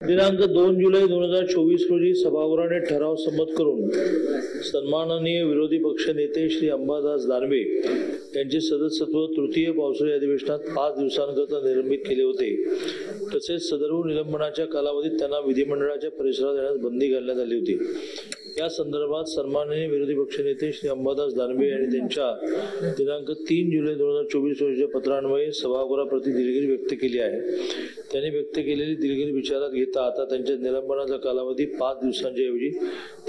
दिनांक 2 जुलै 2024 रोजी सभागृहाने ठराव संमत करून सन्माननीय विरोधी पक्ष नेते श्री अंबादास दानवे यांचे सदस्यत्व तृतीय पावसाळी अधिवेशनात 5 दिवसांकरता निलंबित केले होते। तसेच सदर्भ निलंबनाच्या कालावधीत त्यांना विधिमंडळाच्या परिसरात येण्यास बंदी घालण्यात आली होती। या संदर्भात सन्माननीय विरोधी पक्षनेते श्री अंबादास दानवे यांनी त्यांच्या दिनांक 3 जुलै 2024 रोजीच्या पत्रान्वये सभागृहाप्रती दिलगिरी व्यक्त केली आहे। त्यांनी व्यक्त केलेली दिलगिरी विचारात घेता आता त्यांच्या निलंबनाचा कालावधी 5 दिवसांच्या ऐवजी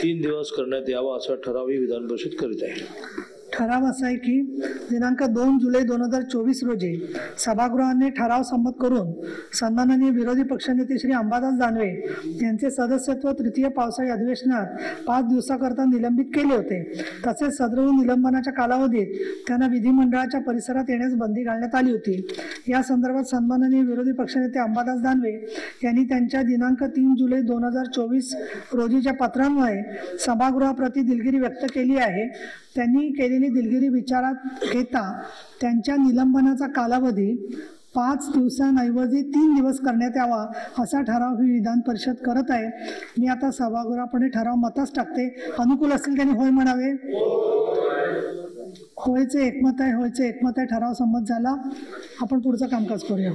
3 दिवस करण्यात यावा असा ठराव विधान परिषद करीत आहे। ठराव असा आहे की दिनांक 2 जुलै 2024 रोजी सभागृहाने ठराव संमत करून सन्माननीय विरोधी पक्षनेते श्री अंबादास दानवे यांचे सदस्यत्व तृतीय पावसाळी अधिवेशनात 5 दिवसाकरता निलंबित केले होते। तसेच सदर्भ निलंबनाच्या कालावधीत त्यांना विधिमंडळाच्या परिसरात येण्यास बंदी घालण्यात आली होती। या संदर्भात सन्माननीय विरोधी पक्षनेते अंबादास दानवे यांनी त्यांच्या दिनांक 3 जुलै 2024 रोजीच्या पत्रान्वये सभागृहाप्रती दिलगिरी व्यक्त केली आहे। त्यांनी केलेली दिलगिरी विचारात घेता त्यांच्या निलंबनाचा कालावधी 5 दिवसांऐवजी 3 दिवस करण्यात यावा असा ठराव ही विधान परिषद करत आहे। मी आता सभागृहापुढे ठराव मतास टाकते। अनुकूल असतील त्यांनी होय म्हणावे। होयचे एकमत आहे, होयचे एकमत आहे। ठराव संमत झाला। आपण पुढचं कामकाज करूया।